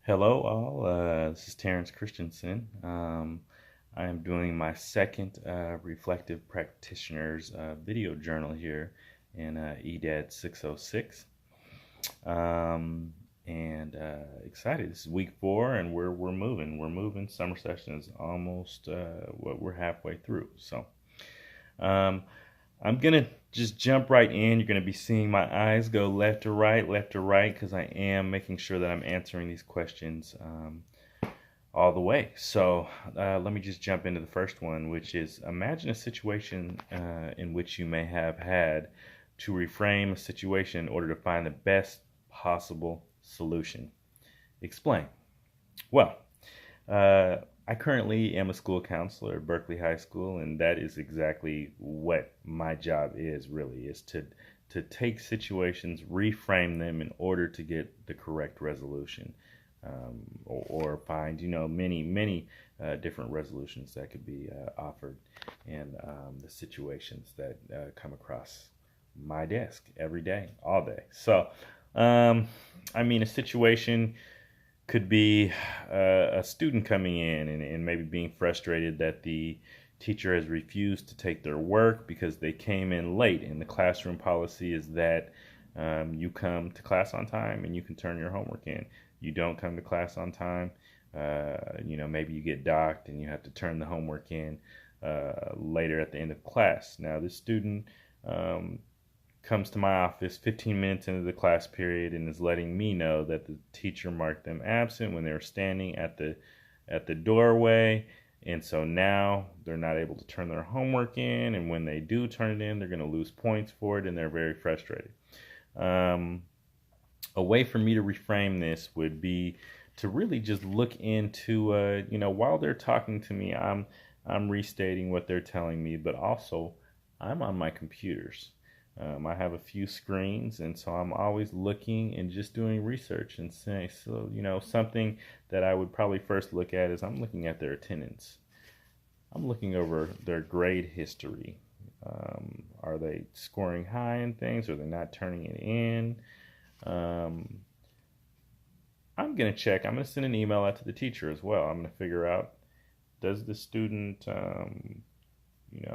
Hello, all. This is Terrence Christensen. I am doing my second Reflective Practitioners video journal here in EDAD 606. And excited. This is week 4, and we're moving. We're moving. Summer session is almost we're halfway through. So um, I'm gonna just jump right in. You're gonna be seeing my eyes go left to right, because I am making sure that I'm answering these questions all the way. So let me just jump into the first one, which is imagine a situation in which you may have had to reframe a situation in order to find the best possible solution. Explain. Well, I currently am a school counselor at Berkeley High School, and that is exactly what my job is, really, is to take situations, reframe them in order to get the correct resolution, or find, many different resolutions that could be offered in the situations that come across my desk every day, all day. So, a situation could be a student coming in and maybe being frustrated that the teacher has refused to take their work because they came in late. And the classroom policy is that you come to class on time and you can turn your homework in. You don't come to class on time, maybe you get docked and you have to turn the homework in later at the end of class. Now, this student comes to my office 15 minutes into the class period and is letting me know that the teacher marked them absent when they were standing at the doorway, and so now they're not able to turn their homework in, and when they do turn it in, they're going to lose points for it, and they're very frustrated. A way for me to reframe this would be to really just look into, while they're talking to me, I'm restating what they're telling me, but also I'm on my computers. I have a few screens, and so I'm always looking and just doing research and saying, so, something that I would probably first look at is I'm looking at their attendance. I'm looking over their grade history. Are they scoring high in things? Are they not turning it in? I'm going to check. I'm going to send an email out to the teacher as well. I'm going to figure out, does the student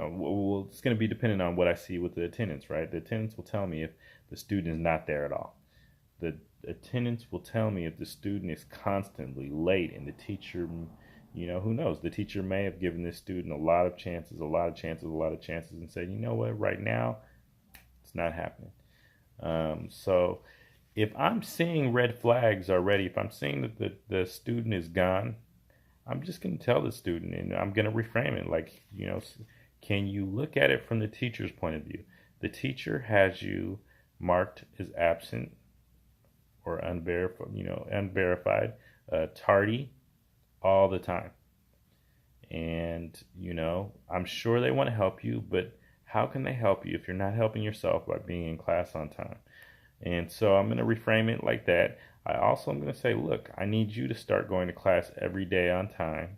well, it's going to be dependent on what I see with the attendance, right? The attendance will tell me if the student is not there at all. The attendance will tell me if the student is constantly late, and the teacher, who knows? The teacher may have given this student a lot of chances, and said, you know what, right now, it's not happening. So if I'm seeing red flags already, if I'm seeing that the student is gone, I'm just going to tell the student, and I'm going to reframe it like, can you look at it from the teacher's point of view? The teacher has you marked as absent or unverified, tardy all the time. And, I'm sure they want to help you, but how can they help you if you're not helping yourself by being in class on time? And so I'm going to reframe it like that. I also am going to say, look, I need you to start going to class every day on time,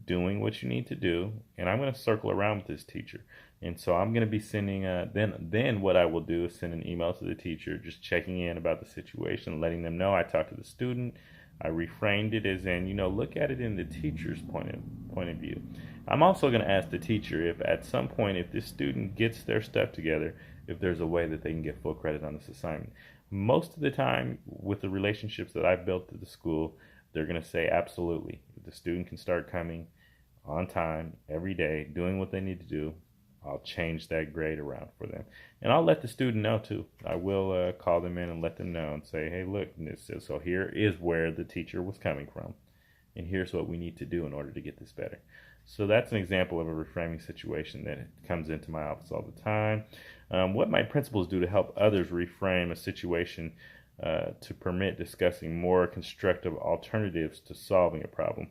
doing what you need to do, and I'm going to circle around with this teacher. And so I'm going to be sending then what I will do is send an email to the teacher, just checking in about the situation, letting them know I talked to the student. I reframed it as in, look at it in the teacher's point of view. I'm also going to ask the teacher if at some point, if this student gets their stuff together, if there's a way that they can get full credit on this assignment. Most of the time, with the relationships that I've built at the school, they're going to say absolutely. If the student can start coming on time every day, doing what they need to do, I'll change that grade around for them. And I'll let the student know too. I will call them in and let them know and say, hey, look, so here is where the teacher was coming from, and here's what we need to do in order to get this better. So that's an example of a reframing situation that comes into my office all the time. What might principals do to help others reframe a situation to permit discussing more constructive alternatives to solving a problem?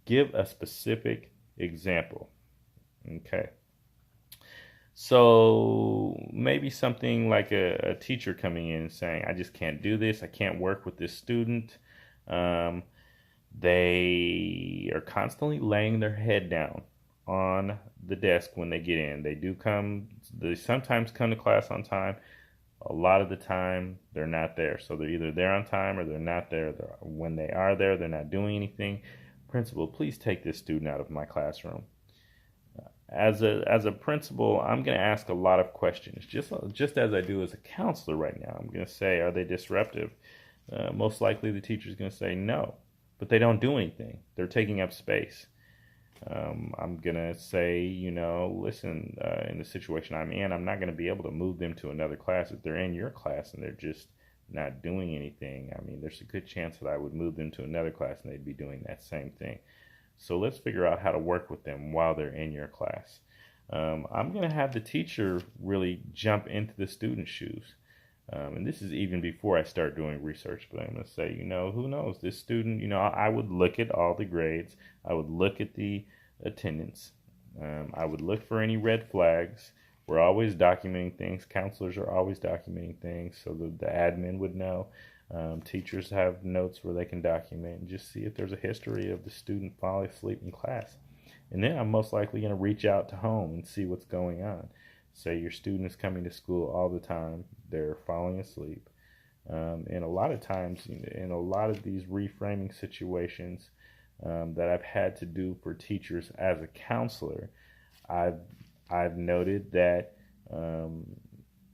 Give a specific example. Okay. So maybe something like a teacher coming in and saying, I just can't do this. I can't work with this student. They are constantly laying their head down on the desk when they get in. They sometimes come to class on time, A lot of the time, they're not there. So they're either there on time or they're not there. When they are there, they're not doing anything. Principal, please take this student out of my classroom. As a principal, I'm going to ask a lot of questions, just as I do as a counselor right now. I'm going to say, are they disruptive? Most likely the teacher's going to say no, but they don't do anything. They're taking up space. I'm going to say, listen, in the situation I'm in, I'm not going to be able to move them to another class. If they're in your class and they're just not doing anything, I mean, there's a good chance that I would move them to another class and they'd be doing that same thing. So let's figure out how to work with them while they're in your class. I'm going to have the teacher really jump into the student's shoes. And this is even before I start doing research, but I'm going to say, who knows? This student, I would look at all the grades. I would look at the attendance. I would look for any red flags. We're always documenting things. Counselors are always documenting things so that the admin would know. Teachers have notes where they can document and just see if there's a history of the student falling asleep in class. And then I'm most likely going to reach out to home and see what's going on. Say your student is coming to school all the time, they're falling asleep. And a lot of times, in a lot of these reframing situations that I've had to do for teachers as a counselor, I've noted that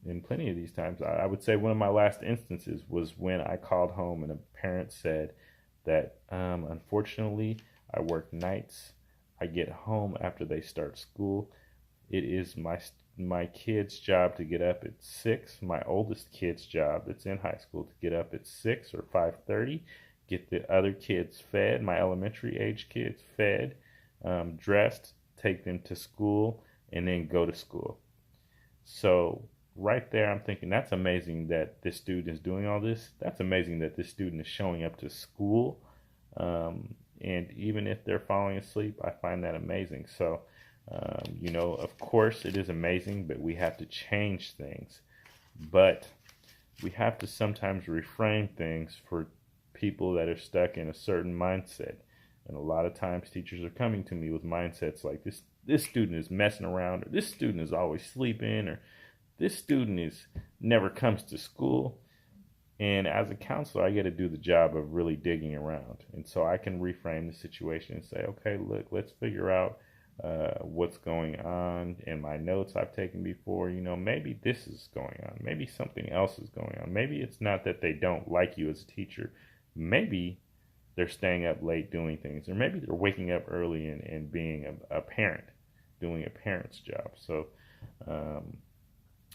in plenty of these times, I would say one of my last instances was when I called home and a parent said that unfortunately I work nights. I get home after they start school. It is my kid's job to get up at 6. My oldest kid's job that's in high school to get up at 6 or 5:30, get the other kids fed, my elementary age kids fed, dressed, take them to school, and then go to school. So right there, I'm thinking that's amazing that this student is doing all this. That's amazing that this student is showing up to school. And even if they're falling asleep, I find that amazing. So, of course it is amazing, but we have to change things. But we have to sometimes reframe things for people that are stuck in a certain mindset. And a lot of times teachers are coming to me with mindsets like this student is messing around, or this student is always sleeping, or this student never comes to school. And as a counselor, I get to do the job of really digging around. And so I can reframe the situation and say, okay, look, let's figure out what's going on. In my notes I've taken before, maybe this is going on. Maybe something else is going on. Maybe it's not that they don't like you as a teacher. Maybe they're staying up late doing things. Or maybe they're waking up early and being a parent, doing a parent's job. So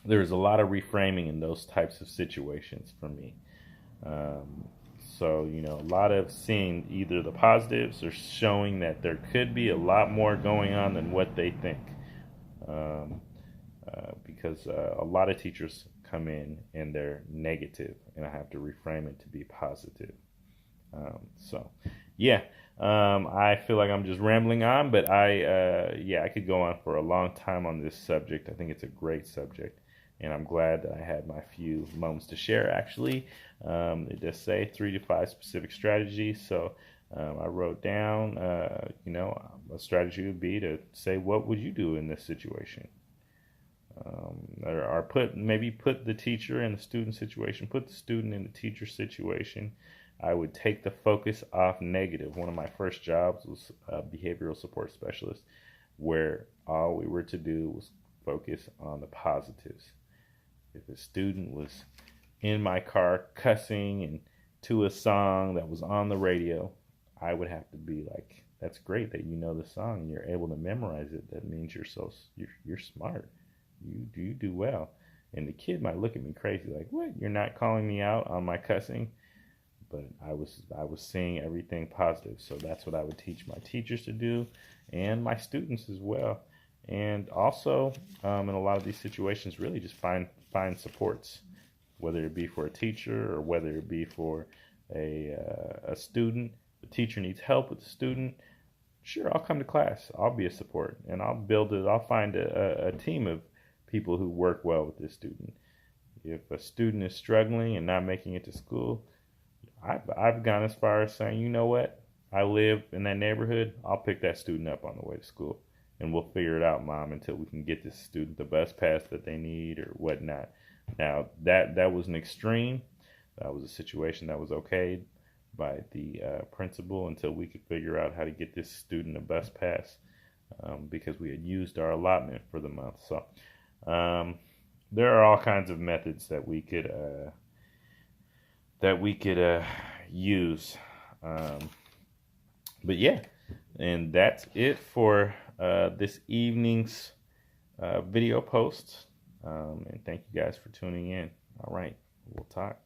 there's a lot of reframing in those types of situations for me. So, a lot of seeing either the positives or showing that there could be a lot more going on than what they think. Because a lot of teachers come in and they're negative, and I have to reframe it to be positive. I feel like I'm just rambling on, but I could go on for a long time on this subject. I think it's a great subject. And I'm glad that I had my few moments to share, actually. It does say 3 to 5 specific strategies. So I wrote down, a strategy would be to say, what would you do in this situation? Or put the teacher in the student situation, put the student in the teacher situation. I would take the focus off negative. One of my first jobs was a behavioral support specialist, where all we were to do was focus on the positives. If a student was in my car cussing and to a song that was on the radio, I would have to be like, that's great that you know the song and you're able to memorize it. That means you're smart. You do well. And the kid might look at me crazy like, what? You're not calling me out on my cussing? But I was seeing everything positive. So that's what I would teach my teachers to do and my students as well. And also, in a lot of these situations, really just find supports, whether it be for a teacher or whether it be for a student. The teacher needs help with the student. Sure, I'll come to class. I'll be a support, and I'll find a team of people who work well with this student. If a student is struggling and not making it to school, I've gone as far as saying, you know what? I live in that neighborhood. I'll pick that student up on the way to school. And we'll figure it out, Mom, until we can get this student the bus pass that they need or whatnot. Now that was an extreme. That was a situation that was okayed by the principal until we could figure out how to get this student a bus pass, because we had used our allotment for the month. So there are all kinds of methods that we could use. But yeah, and that's it for this evening's video post. And thank you guys for tuning in. All right, we'll talk.